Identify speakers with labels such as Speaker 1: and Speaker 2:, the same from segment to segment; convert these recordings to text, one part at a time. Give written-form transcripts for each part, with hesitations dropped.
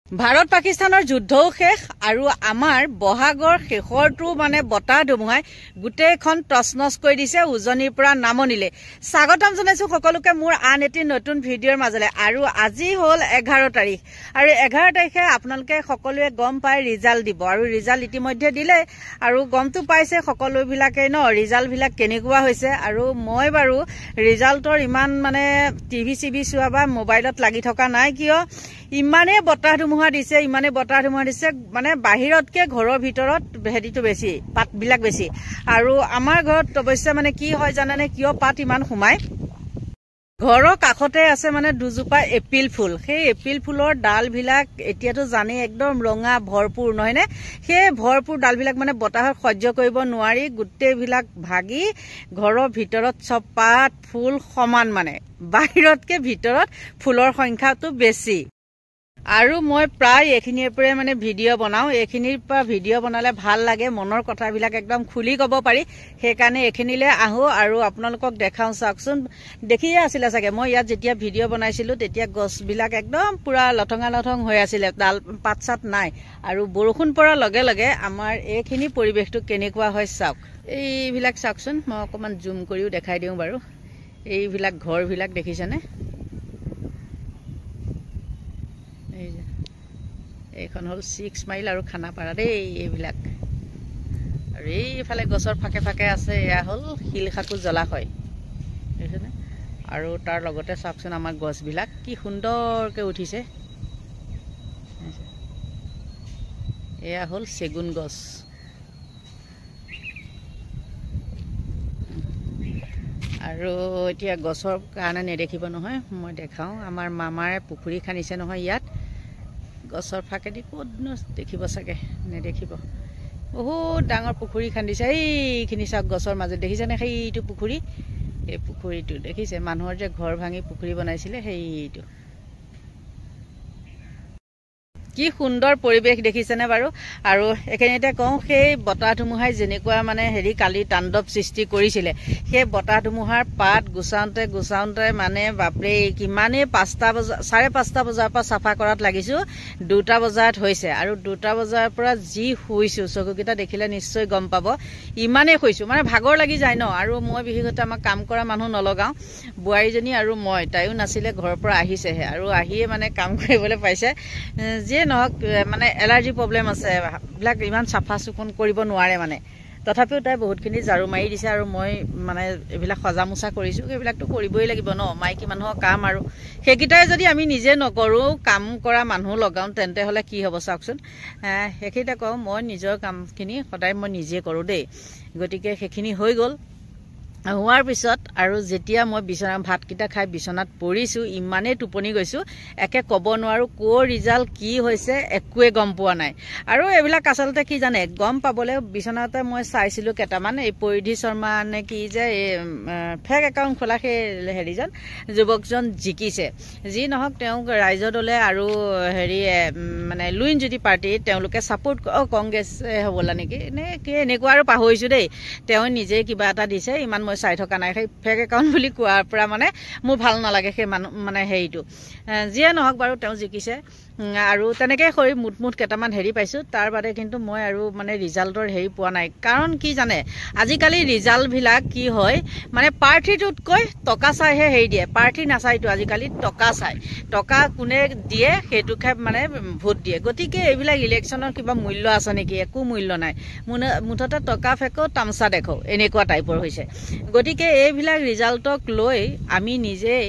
Speaker 1: ভাৰত পাকিস্তানৰ যুদ্ধও শেষ আৰু আমাৰ বহাগৰ শেষৰটো মানে বতাহ ধুমুহাই গোটেইখন তছনছ কৰি দিছে উজনিৰ পৰা নামনিলে। স্বাগতম জনাইছো সকলোকে মোৰ আন এটি নতুন ভিডিঅ'ৰ মাজলে। আৰু আজি হ'ল 11 তাৰিখ আৰু 11 তাৰিখে আপোনালোকে সকলোৱে গম পাই ৰিজাল্ট দিব আৰু ৰিজাল্ট ইতিমধ্যে দিলে আৰু গমটো পাইছে সকলোবিলাকে ন ৰিজাল্ট বিলাক কেনেকুৱা হৈছে। আৰু মই বাৰু ৰিজাল্টৰ ইমান মানে টিভি চিভি চোৱা বা মোবাইলত লাগি থকা নাই, কিয় ইমানে বতাহ ধুমুহা দিছে মানে বাহিৰতকে ঘৰৰ ভিতৰত হেৰিটো বেছি, পাতবিলাক বেছি। আৰু আমাৰ ঘৰত অৱশ্যে মানে কি হয় জানানে, কিয় পাত ইমান সোমায়, ঘৰৰ কাষতে আছে মানে দুজোপা এপ্ৰিল ফুল। সেই এপ্ৰিল ফুলৰ ডালবিলাক এতিয়াতো জানে একদম ৰঙা ভৰপূৰ নহয়নে, সেই ভৰপূৰ ডালবিলাক মানে বতাহত সহ্য কৰিব নোৱাৰি গোটেইবিলাক ভাগি ঘৰৰ ভিতৰত চব পাত ফুল সমান, মানে বাহিৰতকে ভিতৰত ফুলৰ সংখ্যাটো বেছি। আৰু মই প্ৰায় এইখিনিৰ পৰাই মানে ভিডিঅ' বনাওঁ, এইখিনিৰ পৰা ভিডিঅ' বনালে ভাল লাগে, মনৰ কথাবিলাক একদম খুলি ক'ব পাৰি। সেইকাৰণে এইখিনিলৈ আহোঁ আৰু আপোনালোকক দেখাওঁ। চাওকচোন, দেখিয়ে আছিলে চাগে মই ইয়াত যেতিয়া ভিডিঅ' বনাইছিলোঁ তেতিয়া গছবিলাক একদম পুৰা লথঙা লথং হৈ আছিলে, ডাল পাত চাত নাই। আৰু বৰষুণ পৰাৰ লগে লগে আমাৰ এইখিনি পৰিৱেশটো কেনেকুৱা হয় চাওক। এইবিলাক চাওকচোন, মই অকণমান জুম কৰিও দেখাই দিওঁ বাৰু। এইবিলাক ঘৰবিলাক দেখিছেনে, এইখন হ'ল 6 মাইল আৰু খানাপাৰা দেই এইবিলাক। আৰু এইফালে গছৰ ফাকে ফাকে আছে, এয়া হ'ল শিলখাকু জলাশয় দেখিছেনে। আৰু তাৰ লগতে চাওকচোন আমাৰ গছবিলাক কি সুন্দৰকৈ উঠিছে। এয়া হ'ল চেগুন গছ। আৰু এতিয়া গছৰ কাৰণে নেদেখিব নহয়, মই দেখাওঁ। আমাৰ মামাৰে পুখুৰী খান্দিছে নহয় ইয়াত, গছৰ ফাকেদি ক'তনো দেখিব চাগে, নেদেখিব। বহুত ডাঙৰ পুখুৰী খান্দিছে, এইখিনি চাওক গছৰ মাজত দেখিছেনে, সেইটো পুখুৰী। এই পুখুৰীটো দেখিছে, মানুহৰ যে ঘৰ ভাঙি পুখুৰী বনাইছিলে সেইটো। কি সুন্দৰ পৰিৱেশ দেখিছেনে বাৰু। আৰু এইখিনিতে কওঁ, সেই বতাহ ধুমুহাই যেনেকুৱা মানে কালি তাণ্ডৱ সৃষ্টি কৰিছিলে, সেই বতাহ ধুমুহাৰ পাত গুচাওঁতে মানে বাপৰে কিমানেই 5টা বজা 5:30 বজাৰ পৰা চাফা কৰাত লাগিছোঁ 2টা বজাত হৈছে। আৰু 2টা বজাৰ পৰা যি শুইছোঁ, চকুকেইটা দেখিলে নিশ্চয় গম পাব, ইমানেই শুইছোঁ মানে ভাগৰ লাগি যায় ন। আৰু মই বিশেষতে আমাক কাম কৰা মানুহ নলগাওঁ, বোৱাৰীজনী আৰু মই, তাইও নাছিলে, ঘৰৰ পৰা আহিছেহে আৰু আহিয়ে মানে কাম কৰিবলৈ পাইছে। যিয়ে নহওক মানে এলাৰ্জি প্ৰব্লেম আছে, এইবিলাক ইমান চাফা চুফন কৰিব নোৱাৰে মানে। তথাপিও তাই বহুতখিনি ঝাৰু মাৰি দিছে আৰু মই মানে এইবিলাক সজা মোচা কৰিছোঁ। সেইবিলাকতো কৰিবই লাগিব ন, মাইকী মানুহৰ কাম। আৰু সেইকেইটাই যদি আমি নিজে নকৰোঁ, কাম কৰা মানুহ লগাওঁ, তেন্তে হ'লে কি হ'ব চাওকচোন। সেইখিনিতে কওঁ, মই নিজৰ কামখিনি সদায় মই নিজে কৰোঁ দেই। গতিকে সেইখিনি হৈ গ'ল, হোৱাৰ পিছত আৰু যেতিয়া মই ভাতকেইটা খাই বিচনাত পৰিছোঁ, ইমানেই টোপনি গৈছোঁ, একে ক'ব নোৱাৰোঁ ক'ৰ ৰিজাল্ট কি হৈছে একোৱে গম পোৱা নাই। আৰু এইবিলাক আচলতে কি জানে, গম পাবলৈ বিচনাতে মই চাইছিলোঁ কেইটামান, এই পৰিধি শৰ্মা নে কি যে এই ফেক একাউণ্ট খোলা সেই হেৰিজন যুৱকজন জিকিছে। যি নহওক, তেওঁক ৰাইজৰ দলে আৰু মানে লুইনজ্যোতি পাৰ্টি তেওঁলোকে ছাপোৰ্ট, কংগ্ৰেছ হ'বলা নেকি নে কি এনেকুৱা আৰু পাহৰিছোঁ দেই। তেওঁ নিজেই কিবা এটা দিছে, ইমান মই চাই থকা নাই। সেই ফেক একাউণ্ট বুলি কোৱাৰ পৰা মানে মোৰ ভাল নালাগে সেই মানুহ মানে হেৰিটো। যিয়ে নহওক বাৰু, তেওঁ জিকিছে। আৰু তেনেকৈ কৰি মুঠ কেইটামান পাইছোঁ। তাৰ বাদে কিন্তু মই আৰু মানে ৰিজাল্টৰ পোৱা নাই। কাৰণ কি জানে, আজিকালি ৰিজাল্টবিলাক কি হয় মানে প্ৰাৰ্থীটোতকৈ টকা চাইহে দিয়ে, প্ৰাৰ্থী নাচায়তো আজিকালি, টকা চায়। টকা কোনে দিয়ে সেইটোকে মানে ভোট দিয়ে। গতিকে এইবিলাক ইলেকশ্যনৰ কিবা মূল্য আছে নেকি, একো মূল্য নাই। মুঠতে টকা ফেকো তামচা দেখো, এনেকুৱা টাইপৰ হৈছে। গতিকে এইবিলাক ৰিজাল্টক লৈ আমি নিজেই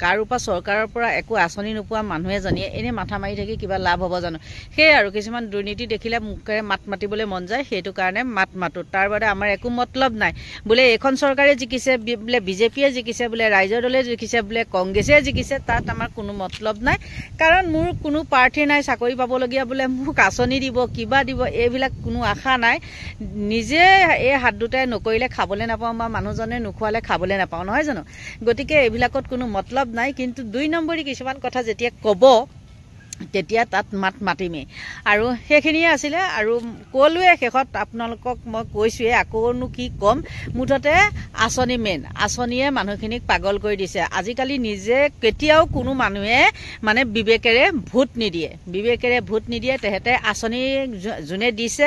Speaker 1: কাৰো পৰা, চৰকাৰৰ পৰা একো আঁচনি নোপোৱা মানুহ এজনীয়ে এনেই মাথা মাৰি থাকি কিবা লাভ হ'ব জানো। সেয়াই আৰু কিছুমান দুৰ্নীতি দেখিলে মুখেৰে মাত মাতিবলৈ মন যায়, সেইটো কাৰণে মাত মাতোঁ। তাৰ বাদে আমাৰ একো মতলব নাই। বোলে এইখন চৰকাৰে জিকিছে, বোলে বিজেপিয়ে জিকিছে, বোলে ৰাইজৰ দলে জিকিছে, বোলে কংগ্ৰেছে জিকিছে, তাত আমাৰ কোনো মতলব নাই। কাৰণ মোৰ কোনো প্ৰাৰ্থী নাই, চাকৰি পাবলগীয়া বোলে মোক আঁচনি দিব, কিবা দিব, এইবিলাক কোনো আশা নাই। নিজে এই হাত দুটাই নকৰিলে খাবলৈ নাপাওঁ বা মানুহজনে নোখোৱালে খাবলৈ নাপাওঁ, নহয় জানো। গতিকে এইবিলাকত কোনো মতলব নাই। কিন্তু 2 নম্বৰী কিছুমান কথা যেতিয়া ক'ব, তেতিয়া তাত মাতিমেই আৰু সেইখিনিয়ে আছিলে আৰু ক'লোৱে শেষত আপোনালোকক মই কৈছোৱে আকৌনো কি ক'ম মুঠতে আঁচনি মেইন আঁচনিয়ে মানুহখিনিক পাগল কৰি দিছে আজিকালি নিজে কেতিয়াও কোনো মানুহে মানে বিবেকেৰে ভোট নিদিয়ে তেহেতে আঁচনি যোনে দিছে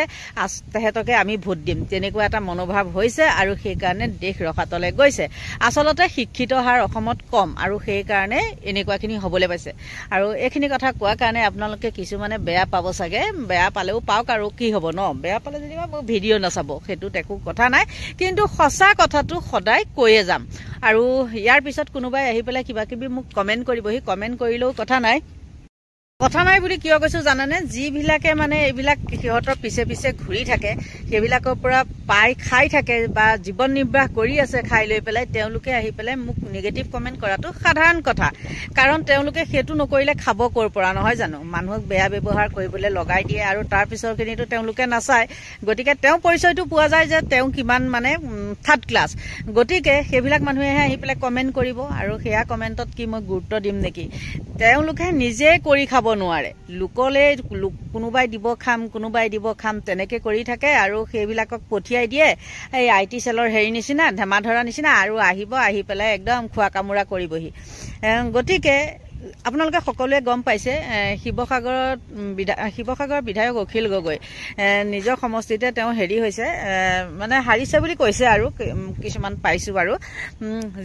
Speaker 1: তেহেতকে আমি ভোট দিম তেনেকুৱা এটা মনোভাৱ হৈছে আৰু সেইকাৰণে দেশ ৰখাতলে গৈছে আচলতে শিক্ষিত হাৰ অসমত কম আৰু সেইকাৰণে এনেকুৱাখিনি হ'বলৈ পাইছে আৰু এইখিনি কথা কোৱা কাৰণে আপোনালোকে কিছুমানে বেয়া পাব চাগে বেয়া পালেও পাওক আৰু কি হ'ব ন বেয়া পালে যেনিবা মই ভিডিঅ' নাচাব সেইটোত একো কথা নাই কিন্তু সঁচা কথাটো সদায় কৈয়ে যাম আৰু ইয়াৰ পিছত কোনোবাই আহি পেলাই কিবা কিবি মোক কমেণ্ট কৰিবহি কমেণ্ট কৰিলেও কথা নাই বুলি কিয় কৈছো জানানে যিবিলাকে মানে এইবিলাক সিহঁতৰ পিছে ঘূৰি থাকে সেইবিলাকৰ পৰা পাই খাই থাকে বা জীৱন নিৰ্বাহ কৰি আছে খাই লৈ পেলাই তেওঁলোকে আহি পেলাই মোক নিগেটিভ কমেণ্ট কৰাটো সাধাৰণ কথা কাৰণ তেওঁলোকে সেইটো নকৰিলে খাব ক'ৰ পৰা নহয় জানো মানুহক বেয়া ব্যৱহাৰ কৰিবলৈ লগাই দিয়ে আৰু তাৰ পিছৰখিনিতো তেওঁলোকে নাচায় গতিকে তেওঁ পৰিচয়টো পোৱা যায় যে তেওঁ কিমান মানে থাৰ্ড ক্লাছ গতিকে সেইবিলাক মানুহেহে আহি পেলাই কমেণ্ট কৰিব আৰু সেয়া কমেণ্টত কি মই গুৰুত্ব দিম নেকি তেওঁলোকে নিজে কৰি খাব নোৱাৰে লোকলে কোনোবাই দিব খাম তেনেকে কৰি থাকে আৰু সেইবিলাকক পঠিয়াই দিয়ে এই আইটি সেলৰ হেৰি নিচিনা ধেমা ধৰা নিচিনা আৰু আহি পেলাই একদম খোৱা কামোৰা কৰিবহি গতিকে আপোনালোকে সকলোৱে গম পাইছে শিৱসাগৰৰ বিধায়ক অখিল গগৈ নিজৰ সমষ্টিতে তেওঁ হেৰি হৈছে মানে হাৰিছে বুলি কৈছে আৰু কিছুমান পাইছো বাৰু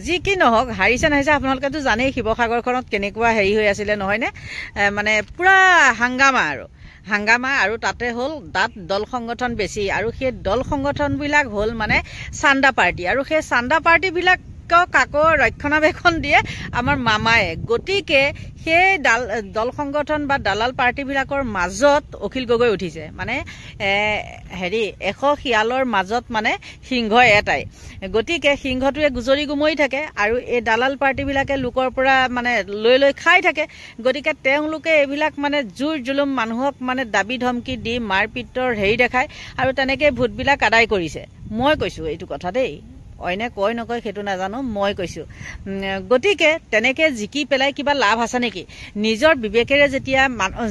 Speaker 1: যি কি নহওক হাৰিছে নাহিছে আপোনালোকেতো জানেই শিৱসাগৰখনত কেনেকুৱা হেৰি হৈ আছিলে নহয়নে মানে পুৰা হাংগামা আৰু তাতে হ'ল তাত দল সংগঠন বেছি আৰু সেই দল সংগঠনবিলাক হ'ল মানে চান্দা পাৰ্টি আৰু সেই চান্দা পাৰ্টিবিলাক কাকো ৰক্ষণাবেক্ষণ দিয়ে আমাৰ মামায়ে গতিকে সেই দল সংগঠন বা দালাল পাৰ্টিবিলাকৰ মাজত অখিল গগৈ উঠিছে মানে হেৰি 100 শিয়ালৰ মাজত মানে সিংহ এটাই গতিকে সিংহটোৱে গুজৰি গুমৰি থাকে আৰু এই দালাল পাৰ্টিবিলাকে লোকৰ পৰা মানে লৈ খাই থাকে গতিকে তেওঁলোকে এইবিলাক মানে জোৰ জুলুম মানুহক মানে দাবী ধমকি দি মাৰপিটৰ হেৰি দেখায় আৰু তেনেকৈ ভোটবিলাক আদায় কৰিছে মই কৈছোঁ এইটো কথা দেই অইনে কয় নকয় সেইটো নাজানো মই কৈছো গতিকে তেনেকে জিকি পেলাই কিবা লাভ আছে নেকি নিজৰ বিবেকেৰে যেতিয়া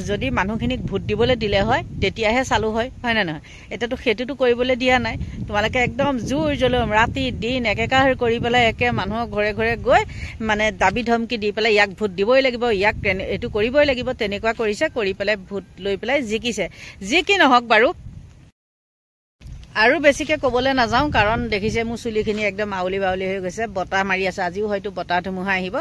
Speaker 1: যদি মানুহখিনিক ভোট দিবলৈ দিলে হয় তেতিয়াহে চালু হয় না নহয় এটাতো সেইটোতো কৰিবলৈ দিয়া নাই তোমালোকে একদম জোৰ জলম ৰাতি দিন একেকাৰ কৰি পেলাই একে মানুহৰ ঘৰে ঘৰে গৈ মানে দাবী ধমকি দি পেলাই ইয়াক ভোট দিবই লাগিব ইয়াক এটো কৰিবই লাগিব তেনেকুৱা কৰিছে কৰি পেলাই ভোট লৈ পেলাই জিকিছে যি কি নহওক বাৰু আৰু বেছিকে ক'বলৈ নাযাওঁ কাৰণ দেখিছে মোৰ চুলিখিনি একদম আউলি বাউলি হৈ গৈছে বতাহ মাৰি আছে আজিও হয়তো বতাহ ধুমুহা আহিব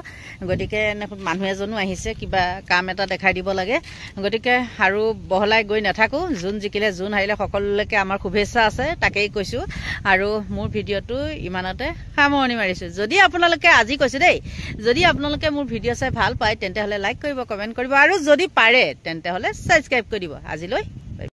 Speaker 1: গতিকে মানুহ এজনো আহিছে কিবা কাম এটা দেখাই দিব লাগে গতিকে আৰু বহলাই গৈ নাথাকো জুন জিকিলে জুন হাৰিলে সকলোলৈকে আমাৰ শুভেচ্ছা আছে তাকেই কৈছো আৰু মোৰ ভিডিঅ'টো ইমানতে সামৰণি মাৰিছো যদি আপোনালোকে আজি কৈছো দেই যদি আপোনালোকে মোৰ ভিডিঅ' চাই ভাল পায় তেন্তে হলে লাইক কৰিব কমেণ্ট কৰিব আৰু যদি পাৰে তেন্তে হলে সাবস্ক্ৰাইব কৰি দিব আজিলৈ